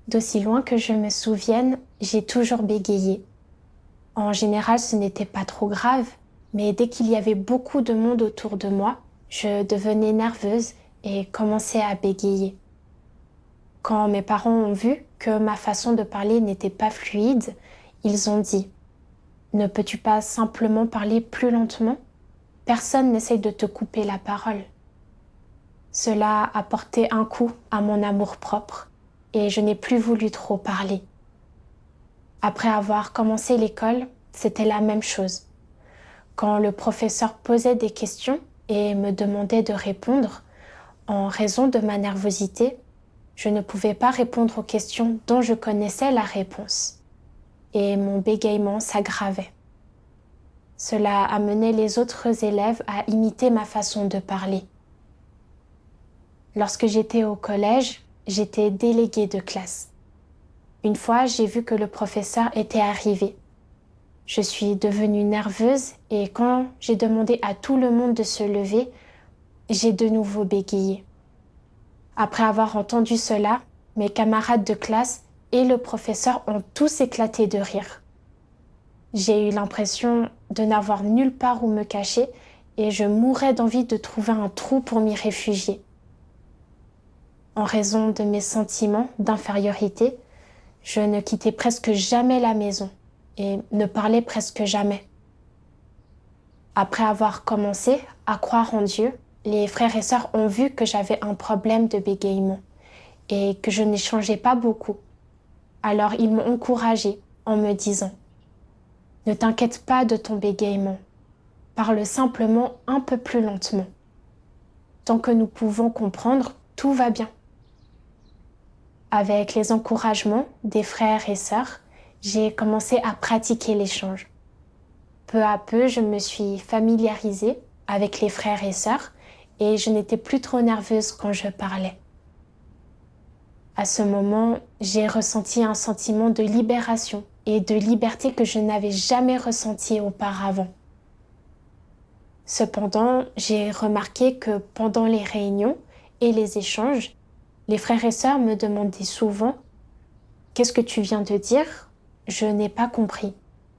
D'aussi loin que je me souvienne, j'ai toujours bégayé. En général, ce n'était pas trop grave, mais dès qu'il y avait beaucoup de monde autour de moi, je devenais nerveuse et commençais à bégayer. Quand mes parents ont vu que ma façon de parler n'était pas fluide, ils ont dit: «Ne peux-tu pas simplement parler plus lentement? Personne n'essaye de te couper la parole.» Cela a porté un coup à mon amour-propre et je n'ai plus voulu trop parler. Après avoir commencé l'école, c'était la même chose. Quand le professeur posait des questions et me demandait de répondre, en raison de ma nervosité, je ne pouvais pas répondre aux questions dont je connaissais la réponse. Et mon bégaiement s'aggravait. Cela amenait les autres élèves à imiter ma façon de parler. Lorsque j'étais au collège, j'étais déléguée de classe. Une fois, j'ai vu que le professeur était arrivé. Je suis devenue nerveuse et quand j'ai demandé à tout le monde de se lever, j'ai de nouveau bégayé. Après avoir entendu cela, mes camarades de classe et le professeur ont tous éclaté de rire. J'ai eu l'impression de n'avoir nulle part où me cacher et je mourais d'envie de trouver un trou pour m'y réfugier. En raison de mes sentiments d'infériorité, je ne quittais presque jamais la maison et ne parlais presque jamais. Après avoir commencé à croire en Dieu, les frères et sœurs ont vu que j'avais un problème de bégaiement et que je n'échangeais pas beaucoup. Alors ils m'ont encouragée en me disant: «Ne t'inquiète pas de ton bégaiement, parle simplement un peu plus lentement. Tant que nous pouvons comprendre, tout va bien.» Avec les encouragements des frères et sœurs, j'ai commencé à pratiquer l'échange. Peu à peu, je me suis familiarisée avec les frères et sœurs et je n'étais plus trop nerveuse quand je parlais. À ce moment, j'ai ressenti un sentiment de libération et de liberté que je n'avais jamais ressenti auparavant. Cependant, j'ai remarqué que pendant les réunions et les échanges, les frères et sœurs me demandaient souvent: «Qu'est-ce que tu viens de dire? Je n'ai pas compris.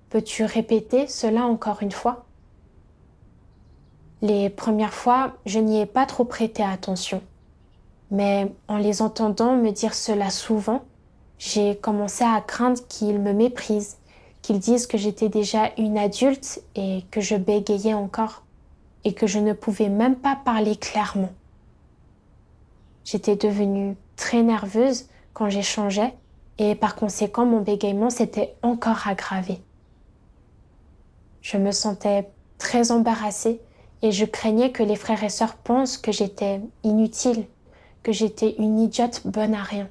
Peux-tu répéter cela encore une fois?» Les premières fois, je n'y ai pas trop prêté attention. Mais en les entendant me dire cela souvent, j'ai commencé à craindre qu'ils me méprisent, qu'ils disent que j'étais déjà une adulte et que je bégayais encore, et que je ne pouvais même pas parler clairement. J'étais devenue très nerveuse quand j'échangeais et par conséquent mon bégaiement s'était encore aggravé. Je me sentais très embarrassée et je craignais que les frères et sœurs pensent que j'étais inutile, que j'étais une idiote bonne à rien.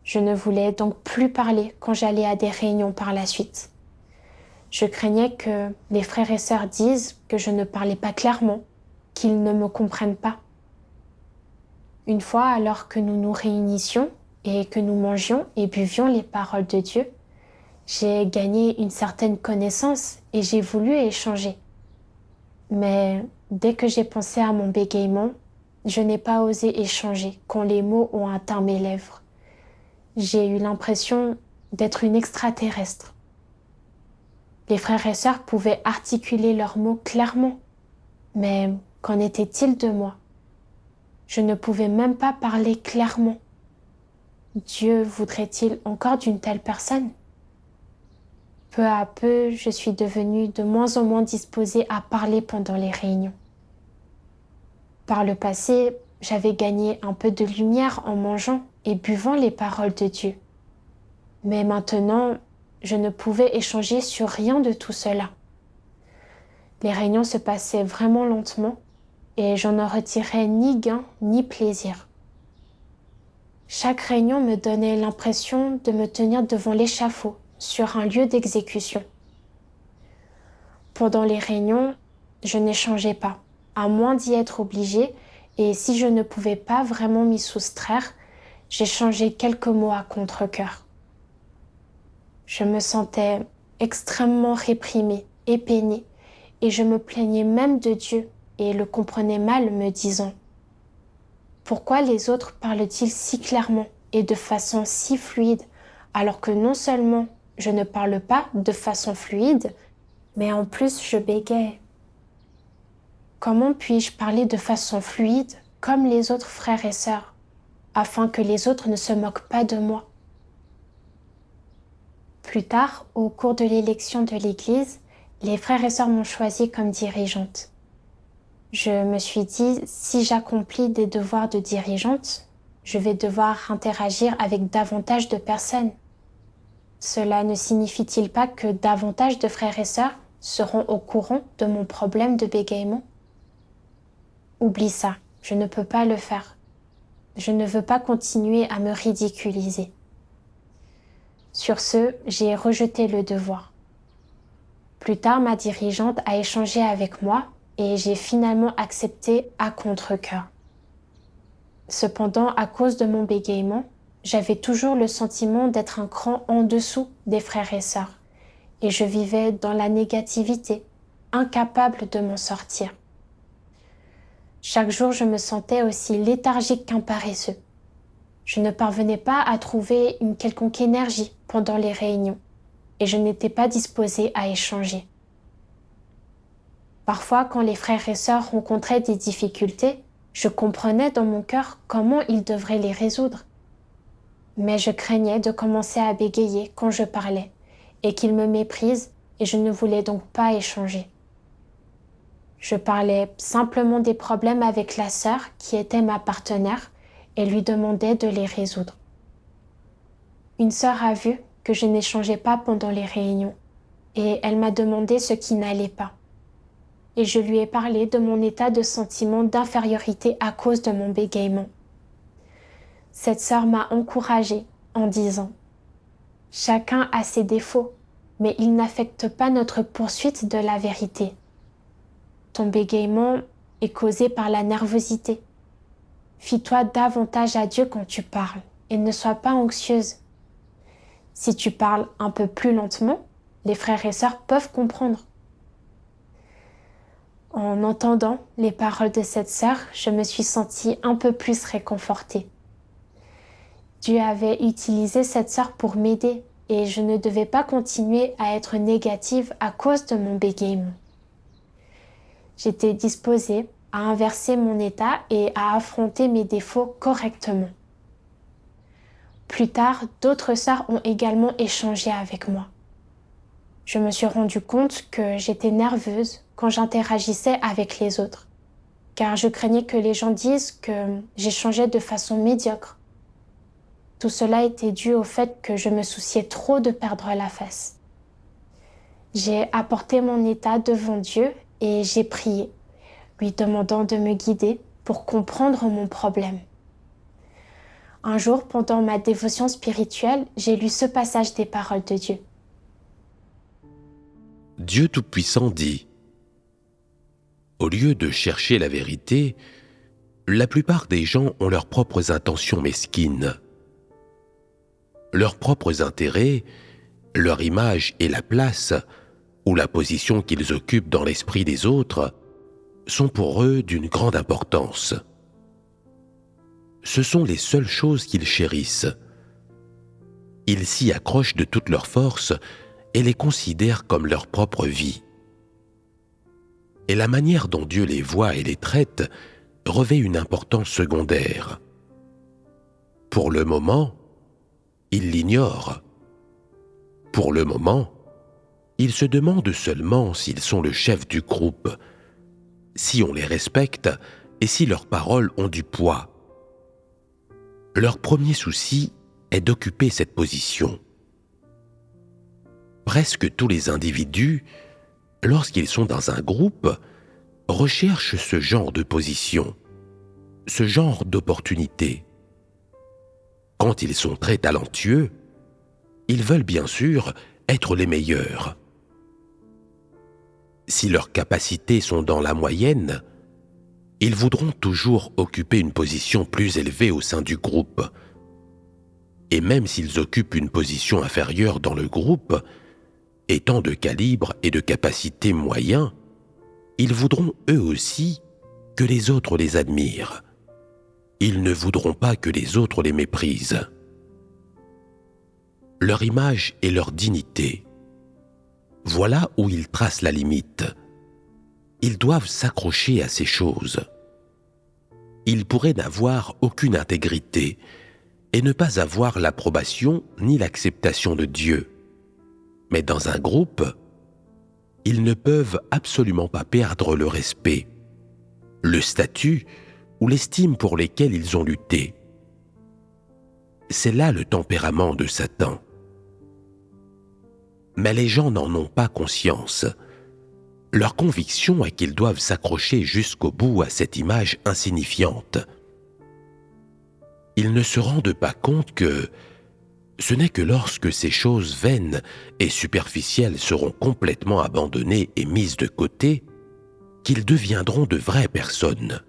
Je ne voulais donc plus parler quand j'allais à des réunions par la suite. Je craignais que les frères et sœurs disent que je ne parlais pas clairement, qu'ils ne me comprennent pas. Une fois, alors que nous nous réunissions et que nous mangions et buvions les paroles de Dieu, j'ai gagné une certaine connaissance et j'ai voulu échanger. Mais dès que j'ai pensé à mon bégaiement, je n'ai pas osé échanger quand les mots ont atteint mes lèvres. J'ai eu l'impression d'être une extraterrestre. Les frères et sœurs pouvaient articuler leurs mots clairement, mais qu'en était-il de moi? Je ne pouvais même pas parler clairement. Dieu voudrait-il encore d'une telle personne? Peu à peu, je suis devenue de moins en moins disposée à parler pendant les réunions. Par le passé, j'avais gagné un peu de lumière en mangeant et buvant les paroles de Dieu. Mais maintenant, je ne pouvais échanger sur rien de tout cela. Les réunions se passaient vraiment lentement et j'en en retirais ni gain ni plaisir. Chaque réunion me donnait l'impression de me tenir devant l'échafaud, sur un lieu d'exécution. Pendant les réunions, je n'échangeais pas, à moins d'y être obligée, et si je ne pouvais pas vraiment m'y soustraire, j'échangeais quelques mots à contre-cœur. Je me sentais extrêmement réprimée et peinée, et je me plaignais même de Dieu et le comprenais mal, me disant: «Pourquoi les autres parlent-ils si clairement et de façon si fluide, alors que non seulement je ne parle pas de façon fluide, mais en plus je bégaye. Comment puis-je parler de façon fluide comme les autres frères et sœurs, afin que les autres ne se moquent pas de moi? Plus tard, au cours de l'élection de l'Église, les frères et sœurs m'ont choisie comme dirigeante. Je me suis dit, si j'accomplis des devoirs de dirigeante, je vais devoir interagir avec davantage de personnes. Cela ne signifie-t-il pas que davantage de frères et sœurs seront au courant de mon problème de bégaiement? Oublie ça, je ne peux pas le faire. Je ne veux pas continuer à me ridiculiser. Sur ce, j'ai rejeté le devoir. Plus tard, ma dirigeante a échangé avec moi et j'ai finalement accepté à contre-cœur. Cependant, à cause de mon bégaiement, j'avais toujours le sentiment d'être un cran en dessous des frères et sœurs et je vivais dans la négativité, incapable de m'en sortir. Chaque jour, je me sentais aussi léthargique qu'un paresseux. Je ne parvenais pas à trouver une quelconque énergie pendant les réunions et je n'étais pas disposée à échanger. Parfois, quand les frères et sœurs rencontraient des difficultés, je comprenais dans mon cœur comment ils devraient les résoudre. Mais je craignais de commencer à bégayer quand je parlais et qu'ils me méprisent et je ne voulais donc pas échanger. Je parlais simplement des problèmes avec la sœur qui était ma partenaire et lui demandais de les résoudre. Une sœur a vu que je n'échangeais pas pendant les réunions et elle m'a demandé ce qui n'allait pas. Et je lui ai parlé de mon état de sentiment d'infériorité à cause de mon bégaiement. Cette sœur m'a encouragée en disant « Chacun a ses défauts, mais ils n'affectent pas notre poursuite de la vérité. Ton bégaiement est causé par la nervosité. Fie-toi davantage à Dieu quand tu parles et ne sois pas anxieuse. Si tu parles un peu plus lentement, les frères et sœurs peuvent comprendre. » En entendant les paroles de cette sœur, je me suis sentie un peu plus réconfortée. Dieu avait utilisé cette sœur pour m'aider et je ne devais pas continuer à être négative à cause de mon bégaiement. J'étais disposée à inverser mon état et à affronter mes défauts correctement. Plus tard, d'autres sœurs ont également échangé avec moi. Je me suis rendu compte que j'étais nerveuse quand j'interagissais avec les autres, car je craignais que les gens disent que j'échangeais de façon médiocre. Tout cela était dû au fait que je me souciais trop de perdre la face. J'ai apporté mon état devant Dieu et j'ai prié, lui demandant de me guider pour comprendre mon problème. Un jour, pendant ma dévotion spirituelle, j'ai lu ce passage des paroles de Dieu. Dieu Tout-Puissant dit : au lieu de chercher la vérité, la plupart des gens ont leurs propres intentions mesquines. Leurs propres intérêts, leur image et la place, ou la position qu'ils occupent dans l'esprit des autres, sont pour eux d'une grande importance. Ce sont les seules choses qu'ils chérissent. Ils s'y accrochent de toute leur force et les considèrent comme leur propre vie. Et la manière dont Dieu les voit et les traite revêt une importance secondaire. Pour le moment, ils l'ignorent. Pour le moment, ils se demandent seulement s'ils sont le chef du groupe, si on les respecte et si leurs paroles ont du poids. Leur premier souci est d'occuper cette position. Presque tous les individus, lorsqu'ils sont dans un groupe, recherchent ce genre de position, ce genre d'opportunité. Quand ils sont très talentueux, ils veulent bien sûr être les meilleurs. Si leurs capacités sont dans la moyenne, ils voudront toujours occuper une position plus élevée au sein du groupe. Et même s'ils occupent une position inférieure dans le groupe, étant de calibre et de capacité moyens, ils voudront eux aussi que les autres les admirent. Ils ne voudront pas que les autres les méprisent. leur image et leur dignité. Voilà où ils tracent la limite. Ils doivent s'accrocher à ces choses. Ils pourraient n'avoir aucune intégrité et ne pas avoir l'approbation ni l'acceptation de Dieu. Mais dans un groupe, ils ne peuvent absolument pas perdre le respect, le statut ou l'estime pour lesquels ils ont lutté. C'est là le tempérament de Satan. Mais les gens n'en ont pas conscience. Leur conviction est qu'ils doivent s'accrocher jusqu'au bout à cette image insignifiante. Ils ne se rendent pas compte que ce n'est que lorsque ces choses vaines et superficielles seront complètement abandonnées et mises de côté qu'ils deviendront de vraies personnes.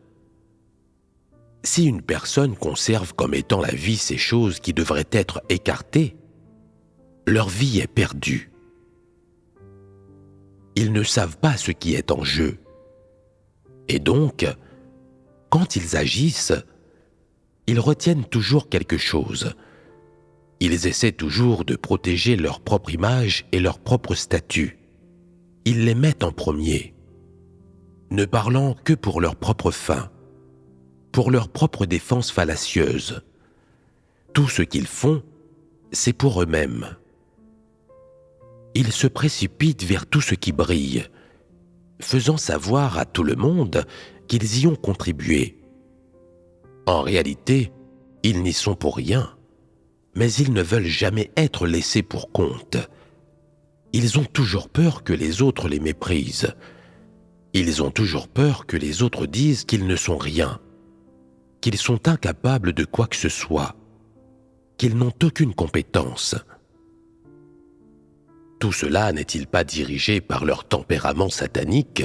Si une personne conserve comme étant la vie ces choses qui devraient être écartées, leur vie est perdue. Ils ne savent pas ce qui est en jeu. Et donc, quand ils agissent, ils retiennent toujours quelque chose. Ils essaient toujours de protéger leur propre image et leur propre statut. Ils les mettent en premier, ne parlant que pour leur propre fin, pour leur propre défense fallacieuse. Tout ce qu'ils font, c'est pour eux-mêmes. Ils se précipitent vers tout ce qui brille, faisant savoir à tout le monde qu'ils y ont contribué. En réalité, ils n'y sont pour rien, mais ils ne veulent jamais être laissés pour compte. Ils ont toujours peur que les autres les méprisent. Ils ont toujours peur que les autres disent qu'ils ne sont rien, qu'ils sont incapables de quoi que ce soit, qu'ils n'ont aucune compétence. Tout cela n'est-il pas dirigé par leur tempérament satanique ?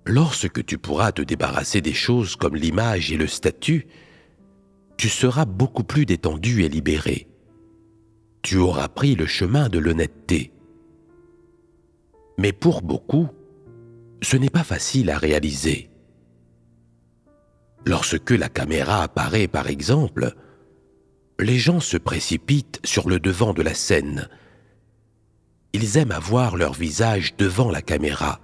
Lorsque tu pourras te débarrasser des choses comme l'image et le statut, tu seras beaucoup plus détendu et libéré. Tu auras pris le chemin de l'honnêteté. Mais pour beaucoup, ce n'est pas facile à réaliser. Lorsque la caméra apparaît, par exemple, les gens se précipitent sur le devant de la scène. Ils aiment avoir leur visage devant la caméra.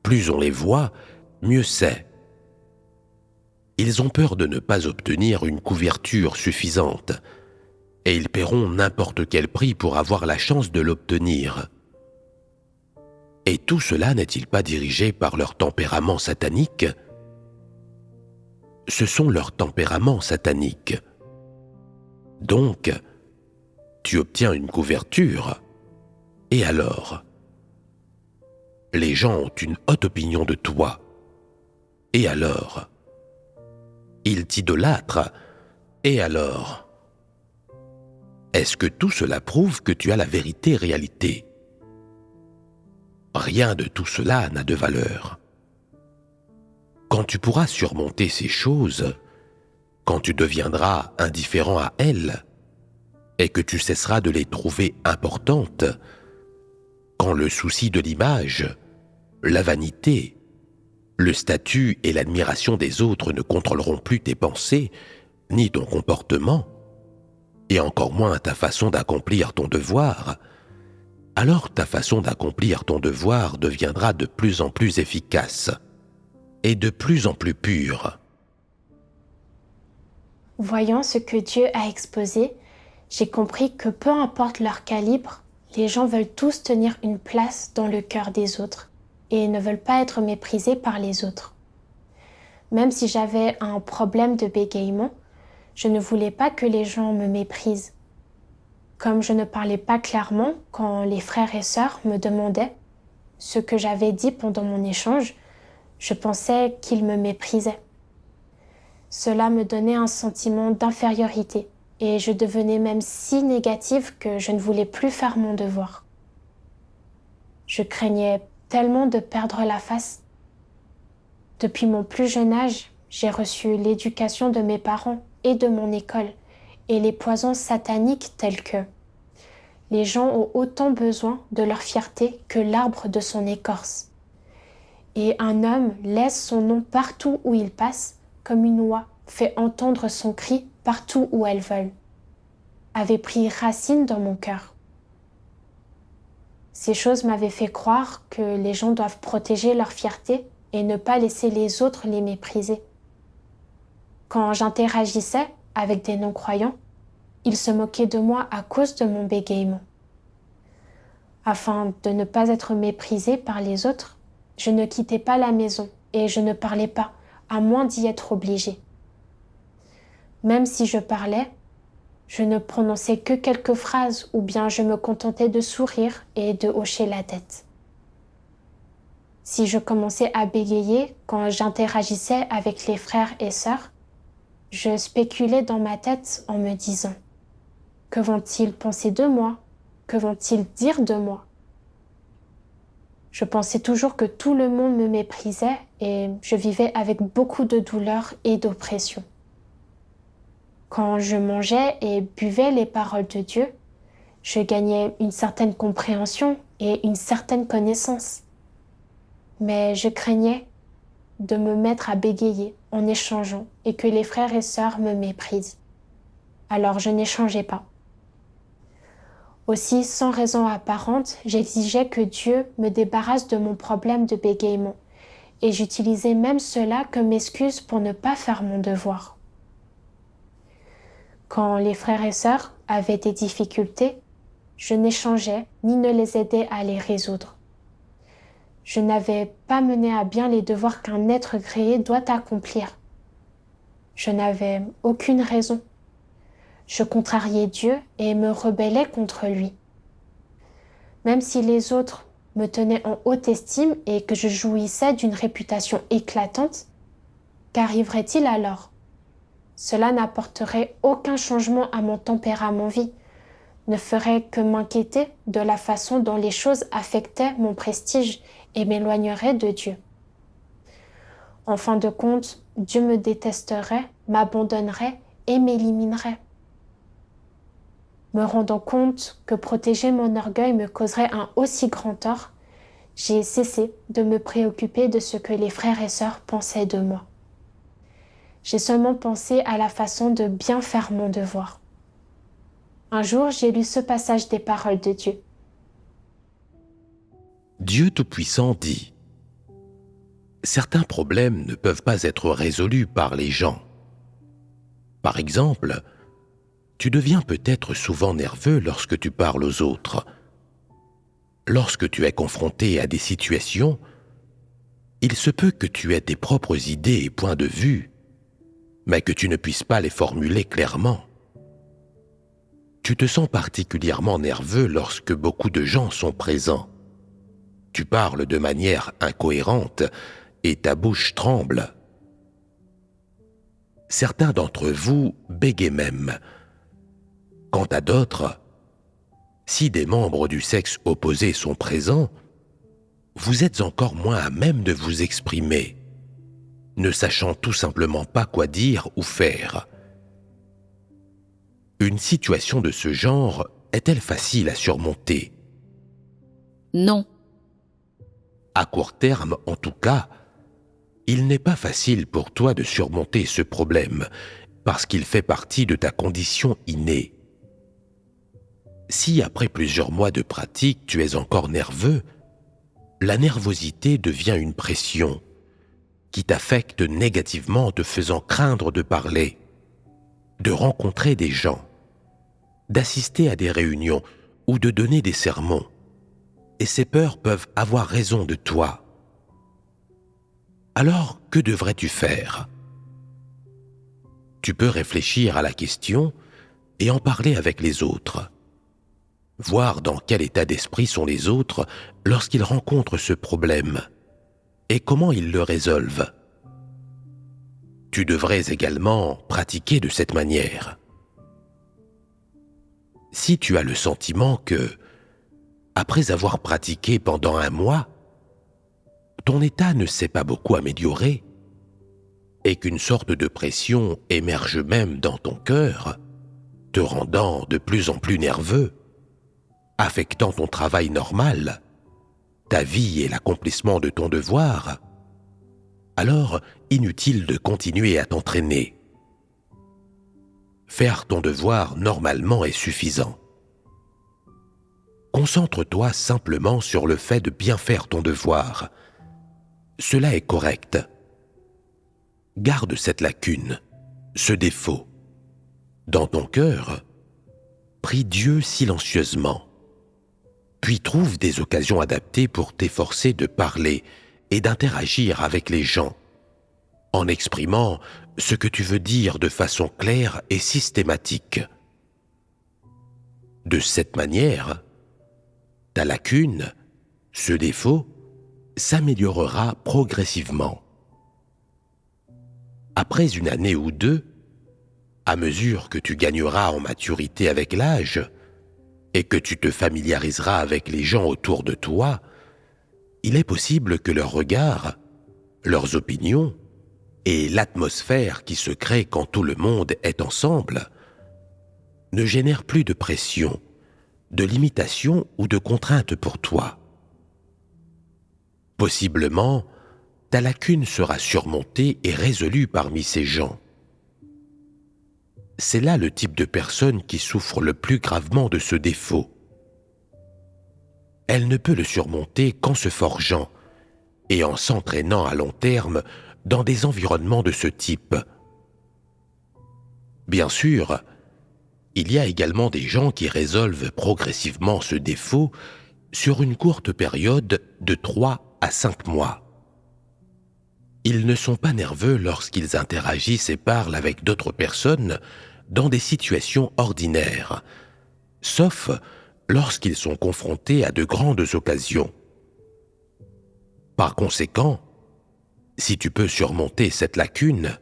Plus on les voit, mieux c'est. Ils ont peur de ne pas obtenir une couverture suffisante et ils paieront n'importe quel prix pour avoir la chance de l'obtenir. Et tout cela n'est-il pas dirigé par leur tempérament satanique ? Ce sont leurs tempéraments sataniques. Donc, tu obtiens une couverture, et alors ? Les gens ont une haute opinion de toi, et alors ? Ils t'idolâtrent, et alors ? Est-ce que tout cela prouve que tu as la vérité réalité ? Rien de tout cela n'a de valeur. Quand tu pourras surmonter ces choses, quand tu deviendras indifférent à elles, et que tu cesseras de les trouver importantes, quand le souci de l'image, la vanité, le statut et l'admiration des autres ne contrôleront plus tes pensées, ni ton comportement, et encore moins ta façon d'accomplir ton devoir, alors ta façon d'accomplir ton devoir deviendra de plus en plus efficace et de plus en plus pure. Voyant ce que Dieu a exposé, j'ai compris que peu importe leur calibre, les gens veulent tous tenir une place dans le cœur des autres et ne veulent pas être méprisés par les autres. Même si j'avais un problème de bégaiement, je ne voulais pas que les gens me méprisent. Comme je ne parlais pas clairement quand les frères et sœurs me demandaient ce que j'avais dit pendant mon échange, je pensais qu'ils me méprisaient. Cela me donnait un sentiment d'infériorité et je devenais même si négative que je ne voulais plus faire mon devoir. Je craignais tellement de perdre la face. Depuis mon plus jeune âge, j'ai reçu l'éducation de mes parents et de mon école et les poisons sataniques tels que les gens ont autant besoin de leur fierté que l'arbre de son écorce. Et un homme laisse son nom partout où il passe, comme une oie fait entendre son cri partout où elle vole. avaient pris racine dans mon cœur. Ces choses m'avaient fait croire que les gens doivent protéger leur fierté et ne pas laisser les autres les mépriser. Quand j'interagissais avec des non-croyants, ils se moquaient de moi à cause de mon bégaiement. Afin de ne pas être méprisée par les autres, je ne quittais pas la maison et je ne parlais pas, à moins d'y être obligée. Même si je parlais, je ne prononçais que quelques phrases ou bien je me contentais de sourire et de hocher la tête. Si je commençais à bégayer quand j'interagissais avec les frères et sœurs, je spéculais dans ma tête en me disant « Que vont-ils penser de moi ? Que vont-ils dire de moi ?» Je pensais toujours que tout le monde me méprisait et je vivais avec beaucoup de douleur et d'oppression. Quand je mangeais et buvais les paroles de Dieu, je gagnais une certaine compréhension et une certaine connaissance. Mais je craignais de me mettre à bégayer en échangeant et que les frères et sœurs me méprisent. Alors je n'échangeais pas. Aussi, sans raison apparente, j'exigeais que Dieu me débarrasse de mon problème de bégaiement et j'utilisais même cela comme excuse pour ne pas faire mon devoir. Quand les frères et sœurs avaient des difficultés, je n'échangeais ni ne les aidais à les résoudre. Je n'avais pas mené à bien les devoirs qu'un être créé doit accomplir. Je n'avais aucune raison. Je contrariais Dieu et me rebellais contre lui. Même si les autres me tenaient en haute estime et que je jouissais d'une réputation éclatante, qu'arriverait-il alors ? Cela n'apporterait aucun changement à mon tempérament-vie, ne ferait que m'inquiéter de la façon dont les choses affectaient mon prestige et m'éloignerait de Dieu. En fin de compte, Dieu me détesterait, m'abandonnerait et m'éliminerait. Me rendant compte que protéger mon orgueil me causerait un aussi grand tort, j'ai cessé de me préoccuper de ce que les frères et sœurs pensaient de moi. J'ai seulement pensé à la façon de bien faire mon devoir. Un jour, j'ai lu ce passage des paroles de Dieu. Dieu Tout-Puissant dit : certains problèmes ne peuvent pas être résolus par les gens. Par exemple, tu deviens peut-être souvent nerveux lorsque tu parles aux autres. Lorsque tu es confronté à des situations, il se peut que tu aies tes propres idées et points de vue, mais que tu ne puisses pas les formuler clairement. Tu te sens particulièrement nerveux lorsque beaucoup de gens sont présents. Tu parles de manière incohérente et ta bouche tremble. Certains d'entre vous bégayent même. Quant à d'autres, si des membres du sexe opposé sont présents, vous êtes encore moins à même de vous exprimer, ne sachant tout simplement pas quoi dire ou faire. Une situation de ce genre est-elle facile à surmonter ? Non. À court terme, en tout cas, il n'est pas facile pour toi de surmonter ce problème parce qu'il fait partie de ta condition innée. Si après plusieurs mois de pratique, tu es encore nerveux, la nervosité devient une pression qui t'affecte négativement, te faisant craindre de parler, de rencontrer des gens, d'assister à des réunions ou de donner des sermons. Et ces peurs peuvent avoir raison de toi. Alors, que devrais-tu faire ? Tu peux réfléchir à la question et en parler avec les autres. Voir dans quel état d'esprit sont les autres lorsqu'ils rencontrent ce problème et comment ils le résolvent. Tu devrais également pratiquer de cette manière. Si tu as le sentiment que, après avoir pratiqué pendant 1 mois, ton état ne s'est pas beaucoup amélioré et qu'une sorte de pression émerge même dans ton cœur, te rendant de plus en plus nerveux, affectant ton travail normal, ta vie et l'accomplissement de ton devoir, alors inutile de continuer à t'entraîner. Faire ton devoir normalement est suffisant. Concentre-toi simplement sur le fait de bien faire ton devoir. Cela est correct. Garde cette lacune, ce défaut. Dans ton cœur, prie Dieu silencieusement. Puis trouve des occasions adaptées pour t'efforcer de parler et d'interagir avec les gens, en exprimant ce que tu veux dire de façon claire et systématique. De cette manière, ta lacune, ce défaut, s'améliorera progressivement. Après une année ou deux, à mesure que tu gagneras en maturité avec l'âge et que tu te familiariseras avec les gens autour de toi, il est possible que leurs regards, leurs opinions et l'atmosphère qui se crée quand tout le monde est ensemble ne génèrent plus de pression, de limitation ou de contrainte pour toi. Possiblement, ta lacune sera surmontée et résolue parmi ces gens. C'est là le type de personne qui souffre le plus gravement de ce défaut. Elle ne peut le surmonter qu'en se forgeant et en s'entraînant à long terme dans des environnements de ce type. Bien sûr, il y a également des gens qui résolvent progressivement ce défaut sur une courte période de 3 à 5 mois. Ils ne sont pas nerveux lorsqu'ils interagissent et parlent avec d'autres personnes dans des situations ordinaires, sauf lorsqu'ils sont confrontés à de grandes occasions. Par conséquent, si tu peux surmonter cette lacune,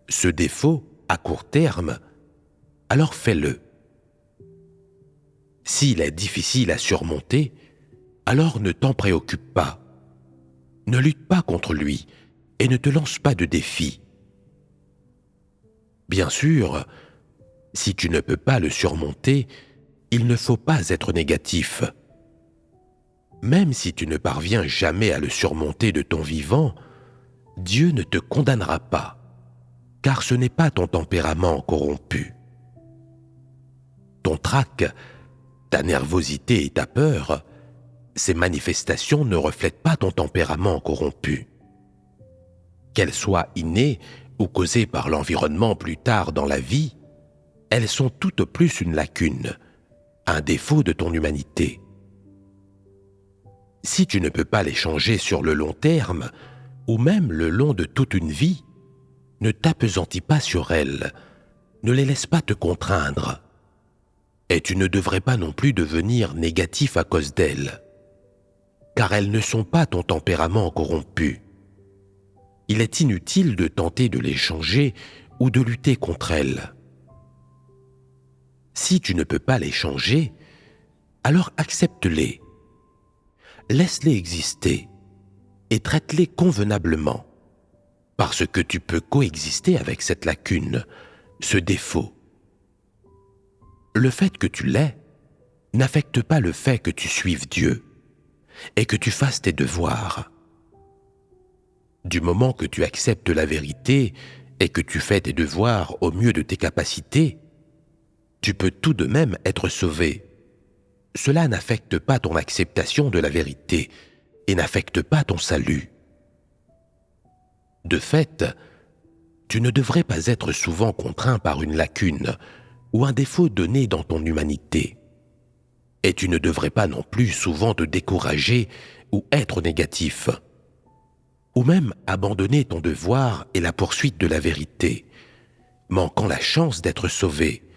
ce défaut à court terme, alors fais-le. S'il est difficile à surmonter, alors ne t'en préoccupe pas. Ne lutte pas contre lui et ne te lance pas de défi. Bien sûr, si tu ne peux pas le surmonter, il ne faut pas être négatif. Même si tu ne parviens jamais à le surmonter de ton vivant, Dieu ne te condamnera pas, car ce n'est pas ton tempérament corrompu. Ton trac, ta nervosité et ta peur, ces manifestations ne reflètent pas ton tempérament corrompu. Qu'elles soient innées ou causées par l'environnement plus tard dans la vie, elles sont tout au plus une lacune, un défaut de ton humanité. Si tu ne peux pas les changer sur le long terme, ou même le long de toute une vie, ne t'appesantis pas sur elles, ne les laisse pas te contraindre. Et tu ne devrais pas non plus devenir négatif à cause d'elles, car elles ne sont pas ton tempérament corrompu. Il est inutile de tenter de les changer ou de lutter contre elles. Si tu ne peux pas les changer, alors accepte-les. Laisse-les exister et traite-les convenablement, parce que tu peux coexister avec cette lacune, ce défaut. Le fait que tu l'aies n'affecte pas le fait que tu suives Dieu et que tu fasses tes devoirs. Du moment que tu acceptes la vérité et que tu fais tes devoirs au mieux de tes capacités, tu peux tout de même être sauvé. Cela n'affecte pas ton acceptation de la vérité et n'affecte pas ton salut. De fait, tu ne devrais pas être souvent contraint par une lacune ou un défaut donné dans ton humanité. Et tu ne devrais pas non plus souvent te décourager ou être négatif, ou même abandonner ton devoir et la poursuite de la vérité, manquant la chance d'être sauvé,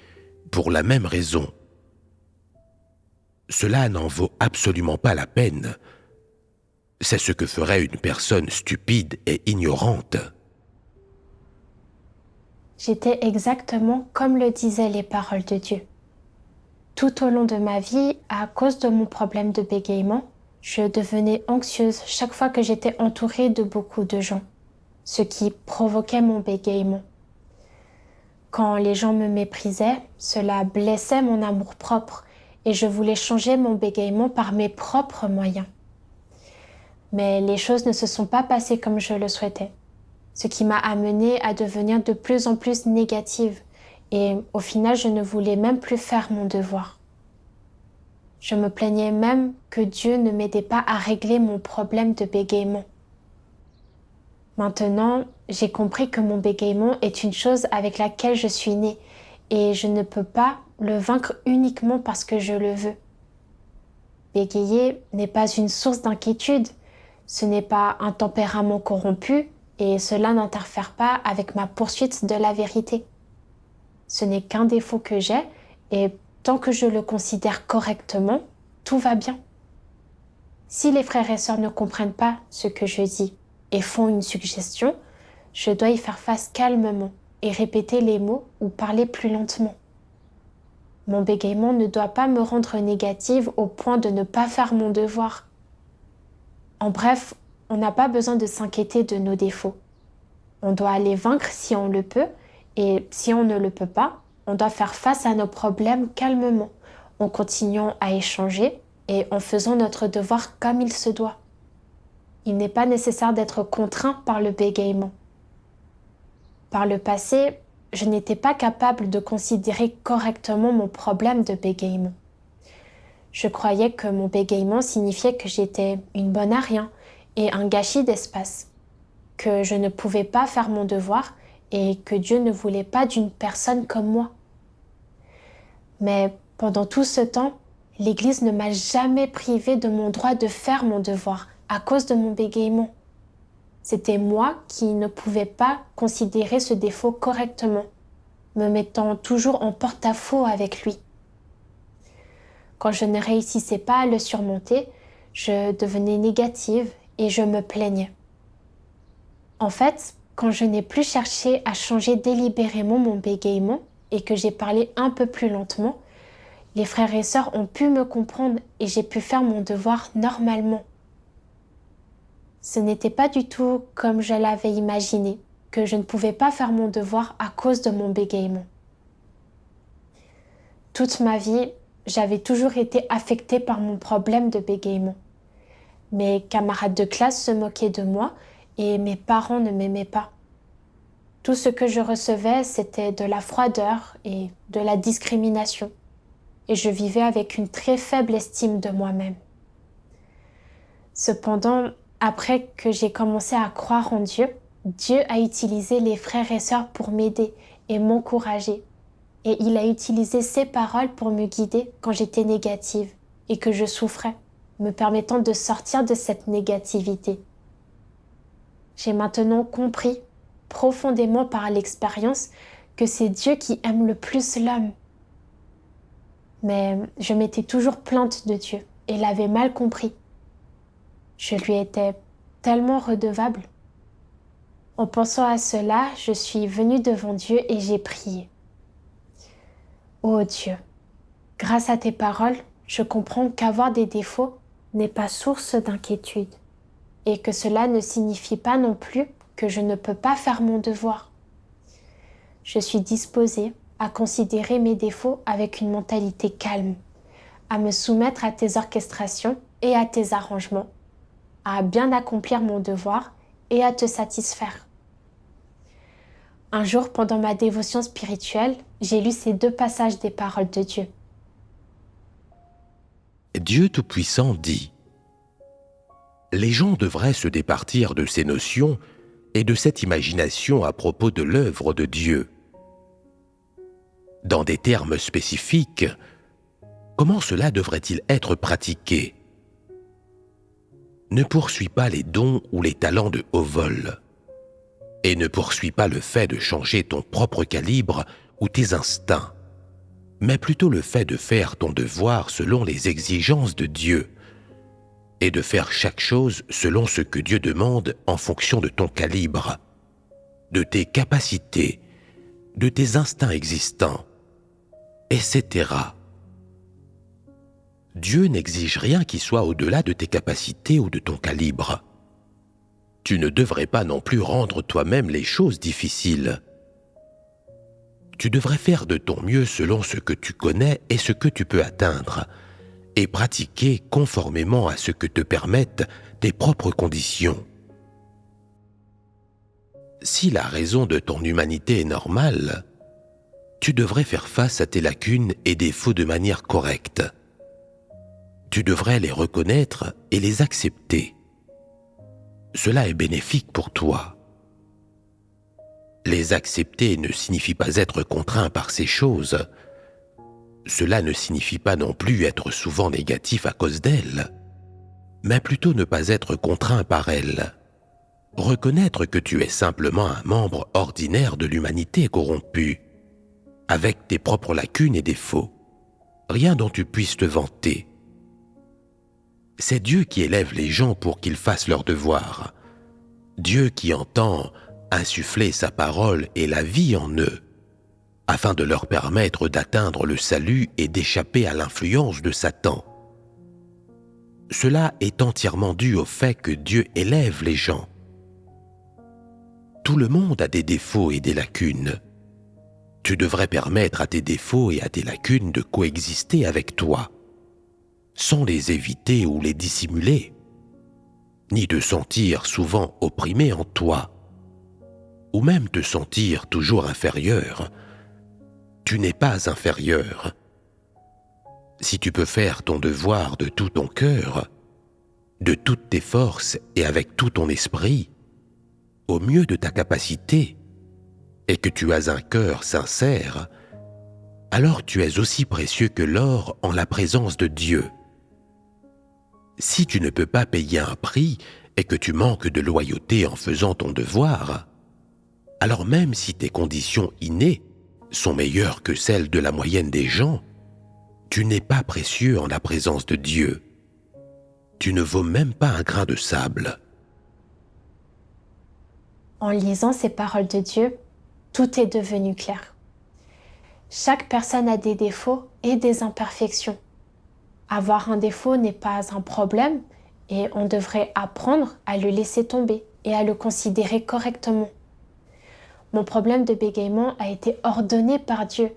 pour la même raison. Cela n'en vaut absolument pas la peine. C'est ce que ferait une personne stupide et ignorante. J'étais exactement comme le disaient les paroles de Dieu. Tout au long de ma vie, à cause de mon problème de bégaiement, je devenais anxieuse chaque fois que j'étais entourée de beaucoup de gens, ce qui provoquait mon bégaiement. Quand les gens me méprisaient, cela blessait mon amour-propre et je voulais changer mon bégaiement par mes propres moyens. Mais les choses ne se sont pas passées comme je le souhaitais, ce qui m'a amenée à devenir de plus en plus négative et au final, je ne voulais même plus faire mon devoir. Je me plaignais même que Dieu ne m'aidait pas à régler mon problème de bégaiement. Maintenant, j'ai compris que mon bégaiement est une chose avec laquelle je suis née et je ne peux pas le vaincre uniquement parce que je le veux. Bégayer n'est pas une source d'inquiétude, ce n'est pas un tempérament corrompu et cela n'interfère pas avec ma poursuite de la vérité. Ce n'est qu'un défaut que j'ai et tant que je le considère correctement, tout va bien. Si les frères et sœurs ne comprennent pas ce que je dis et font une suggestion, je dois y faire face calmement et répéter les mots ou parler plus lentement. Mon bégaiement ne doit pas me rendre négative au point de ne pas faire mon devoir. En bref, on n'a pas besoin de s'inquiéter de nos défauts. On doit les vaincre si on le peut, et si on ne le peut pas, on doit faire face à nos problèmes calmement, en continuant à échanger et en faisant notre devoir comme il se doit. Il n'est pas nécessaire d'être contraint par le bégaiement. Par le passé, je n'étais pas capable de considérer correctement mon problème de bégaiement. Je croyais que mon bégaiement signifiait que j'étais une bonne à rien et un gâchis d'espace, que je ne pouvais pas faire mon devoir et que Dieu ne voulait pas d'une personne comme moi. Mais pendant tout ce temps, l'Église ne m'a jamais privé de mon droit de faire mon devoir à cause de mon bégaiement. C'était moi qui ne pouvais pas considérer ce défaut correctement, me mettant toujours en porte-à-faux avec lui. Quand je ne réussissais pas à le surmonter, je devenais négative et je me plaignais. En fait, quand je n'ai plus cherché à changer délibérément mon bégaiement et que j'ai parlé un peu plus lentement, les frères et sœurs ont pu me comprendre et j'ai pu faire mon devoir normalement. Ce n'était pas du tout comme je l'avais imaginé, que je ne pouvais pas faire mon devoir à cause de mon bégaiement. Toute ma vie, j'avais toujours été affectée par mon problème de bégaiement. Mes camarades de classe se moquaient de moi et mes parents ne m'aimaient pas. Tout ce que je recevais, c'était de la froideur et de la discrimination. Et je vivais avec une très faible estime de moi-même. Cependant, après que j'ai commencé à croire en Dieu, Dieu a utilisé les frères et sœurs pour m'aider et m'encourager. Et il a utilisé ses paroles pour me guider quand j'étais négative et que je souffrais, me permettant de sortir de cette négativité. J'ai maintenant compris, profondément par l'expérience, que c'est Dieu qui aime le plus l'homme. Mais je m'étais toujours plainte de Dieu et l'avais mal compris. Je lui étais tellement redevable. En pensant à cela, je suis venue devant Dieu et j'ai prié. Ô Dieu, grâce à tes paroles, je comprends qu'avoir des défauts n'est pas source d'inquiétude et que cela ne signifie pas non plus que je ne peux pas faire mon devoir. Je suis disposée à considérer mes défauts avec une mentalité calme, à me soumettre à tes orchestrations et à tes arrangements, à bien accomplir mon devoir et à te satisfaire. Un jour, pendant ma dévotion spirituelle, j'ai lu ces 2 passages des paroles de Dieu. Dieu Tout-Puissant dit : les gens devraient se départir de ces notions et de cette imagination à propos de l'œuvre de Dieu. Dans des termes spécifiques, comment cela devrait-il être pratiqué ? Ne poursuis pas les dons ou les talents de haut vol. Et ne poursuis pas le fait de changer ton propre calibre ou tes instincts, mais plutôt le fait de faire ton devoir selon les exigences de Dieu et de faire chaque chose selon ce que Dieu demande en fonction de ton calibre, de tes capacités, de tes instincts existants, etc. Dieu n'exige rien qui soit au-delà de tes capacités ou de ton calibre. Tu ne devrais pas non plus rendre toi-même les choses difficiles. Tu devrais faire de ton mieux selon ce que tu connais et ce que tu peux atteindre, et pratiquer conformément à ce que te permettent tes propres conditions. Si la raison de ton humanité est normale, tu devrais faire face à tes lacunes et défauts de manière correcte. Tu devrais les reconnaître et les accepter. Cela est bénéfique pour toi. Les accepter ne signifie pas être contraint par ces choses. Cela ne signifie pas non plus être souvent négatif à cause d'elles, mais plutôt ne pas être contraint par elles. Reconnaître que tu es simplement un membre ordinaire de l'humanité corrompue, avec tes propres lacunes et défauts, rien dont tu puisses te vanter. C'est Dieu qui élève les gens pour qu'ils fassent leurs devoirs. Dieu qui entend insuffler sa parole et la vie en eux, afin de leur permettre d'atteindre le salut et d'échapper à l'influence de Satan. Cela est entièrement dû au fait que Dieu élève les gens. Tout le monde a des défauts et des lacunes. Tu devrais permettre à tes défauts et à tes lacunes de coexister avec toi, sans les éviter ou les dissimuler, ni te sentir souvent opprimé en toi, ou même te sentir toujours inférieur. Tu n'es pas inférieur. Si tu peux faire ton devoir de tout ton cœur, de toutes tes forces et avec tout ton esprit, au mieux de ta capacité, et que tu as un cœur sincère, alors tu es aussi précieux que l'or en la présence de Dieu. Si tu ne peux pas payer un prix et que tu manques de loyauté en faisant ton devoir, alors même si tes conditions innées sont meilleures que celles de la moyenne des gens, tu n'es pas précieux en la présence de Dieu. Tu ne vaux même pas un grain de sable. En lisant ces paroles de Dieu, tout est devenu clair. Chaque personne a des défauts et des imperfections. Avoir un défaut n'est pas un problème et on devrait apprendre à le laisser tomber et à le considérer correctement. Mon problème de bégaiement a été ordonné par Dieu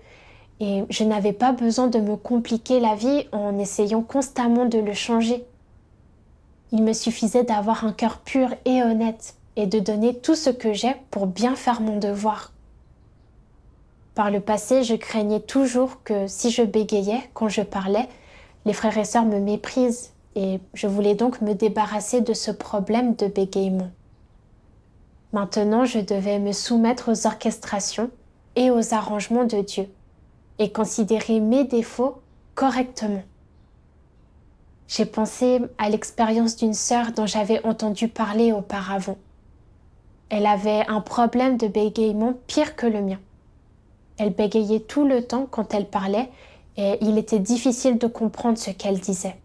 et je n'avais pas besoin de me compliquer la vie en essayant constamment de le changer. Il me suffisait d'avoir un cœur pur et honnête et de donner tout ce que j'ai pour bien faire mon devoir. Par le passé, je craignais toujours que si je bégayais quand je parlais, les frères et sœurs me méprisent et je voulais donc me débarrasser de ce problème de bégaiement. Maintenant, je devais me soumettre aux orchestrations et aux arrangements de Dieu et considérer mes défauts correctement. J'ai pensé à l'expérience d'une sœur dont j'avais entendu parler auparavant. Elle avait un problème de bégaiement pire que le mien. Elle bégayait tout le temps quand elle parlait et il était difficile de comprendre ce qu'elle disait.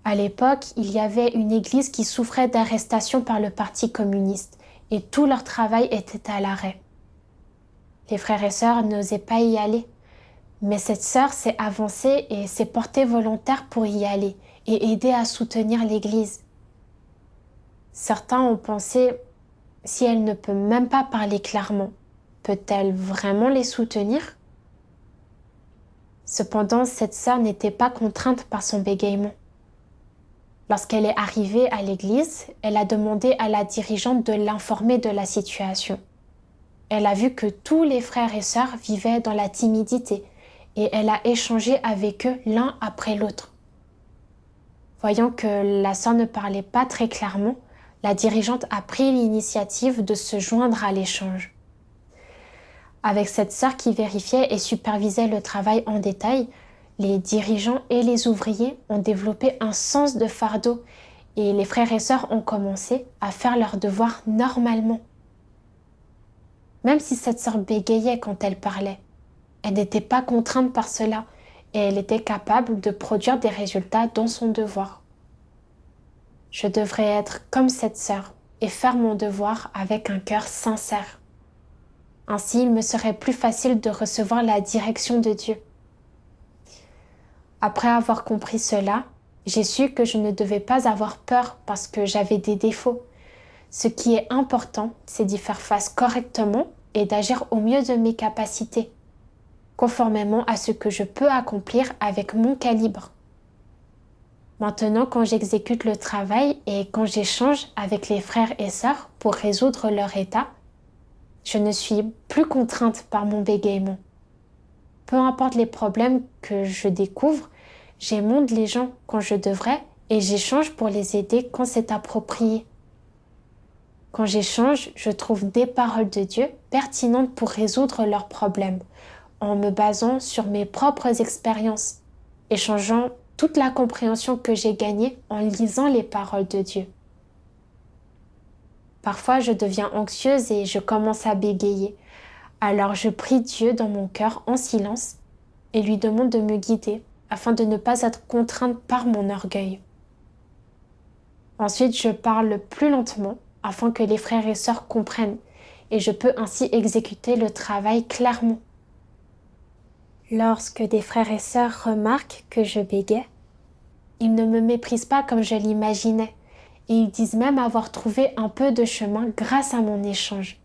À l'époque, il y avait une église qui souffrait d'arrestation par le Parti communiste et tout leur travail était à l'arrêt. Les frères et sœurs n'osaient pas y aller, mais cette sœur s'est avancée et s'est portée volontaire pour y aller et aider à soutenir l'église. Certains ont pensé, si elle ne peut même pas parler clairement, peut-elle vraiment les soutenir? Cependant, cette sœur n'était pas contrainte par son bégaiement. Lorsqu'elle est arrivée à l'église, elle a demandé à la dirigeante de l'informer de la situation. Elle a vu que tous les frères et sœurs vivaient dans la timidité et elle a échangé avec eux l'un après l'autre. Voyant que la sœur ne parlait pas très clairement, la dirigeante a pris l'initiative de se joindre à l'échange. Avec cette sœur qui vérifiait et supervisait le travail en détail, les dirigeants et les ouvriers ont développé un sens de fardeau et les frères et sœurs ont commencé à faire leurs devoirs normalement. Même si cette sœur bégayait quand elle parlait, elle n'était pas contrainte par cela et elle était capable de produire des résultats dans son devoir. Je devrais être comme cette sœur et faire mon devoir avec un cœur sincère. Ainsi, il me serait plus facile de recevoir la direction de Dieu. Après avoir compris cela, j'ai su que je ne devais pas avoir peur parce que j'avais des défauts. Ce qui est important, c'est d'y faire face correctement et d'agir au mieux de mes capacités, conformément à ce que je peux accomplir avec mon calibre. Maintenant, quand j'exécute le travail et quand j'échange avec les frères et sœurs pour résoudre leur état, Je ne suis plus contrainte par mon bégaiement. Peu importe les problèmes que je découvre, j'émonde les gens quand je devrais et j'échange pour les aider quand c'est approprié. Quand j'échange, je trouve des paroles de Dieu pertinentes pour résoudre leurs problèmes, en me basant sur mes propres expériences, échangeant toute la compréhension que j'ai gagnée en lisant les paroles de Dieu. Parfois, je deviens anxieuse et je commence à bégayer. Alors je prie Dieu dans mon cœur en silence et lui demande de me guider afin de ne pas être contrainte par mon orgueil. Ensuite, je parle plus lentement afin que les frères et sœurs comprennent et je peux ainsi exécuter le travail clairement. Lorsque des frères et sœurs remarquent que je bégaie, ils ne me méprisent pas comme je l'imaginais et ils disent même avoir trouvé un peu de chemin grâce à mon échange.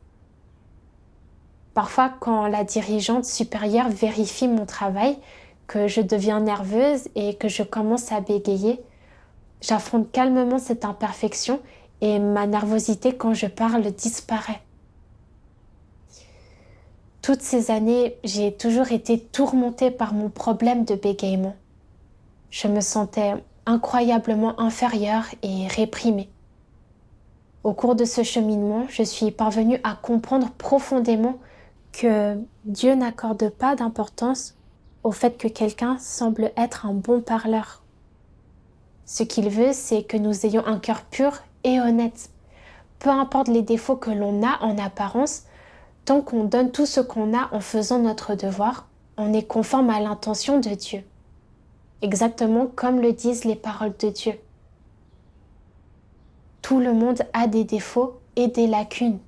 Parfois, quand la dirigeante supérieure vérifie mon travail, que je deviens nerveuse et que je commence à bégayer, j'affronte calmement cette imperfection et ma nervosité quand je parle disparaît. Toutes ces années, j'ai toujours été tourmentée par mon problème de bégaiement. Je me sentais incroyablement inférieure et réprimée. Au cours de ce cheminement, je suis parvenue à comprendre profondément que Dieu n'accorde pas d'importance au fait que quelqu'un semble être un bon parleur. Ce qu'il veut, c'est que nous ayons un cœur pur et honnête. Peu importe les défauts que l'on a en apparence, tant qu'on donne tout ce qu'on a en faisant notre devoir, on est conforme à l'intention de Dieu. Exactement comme le disent les paroles de Dieu. Tout le monde a des défauts et des lacunes.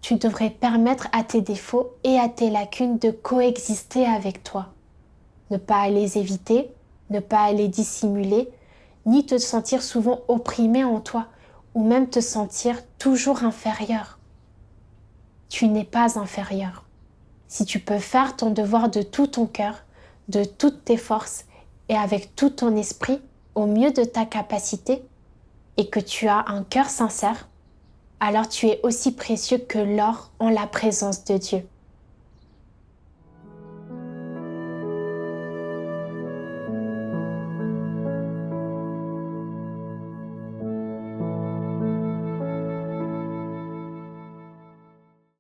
Tu devrais permettre à tes défauts et à tes lacunes de coexister avec toi. Ne pas les éviter, ne pas les dissimuler, ni te sentir souvent opprimé en toi, ou même te sentir toujours inférieur. Tu n'es pas inférieur. Si tu peux faire ton devoir de tout ton cœur, de toutes tes forces et avec tout ton esprit, au mieux de ta capacité, et que tu as un cœur sincère, alors tu es aussi précieux que l'or en la présence de Dieu.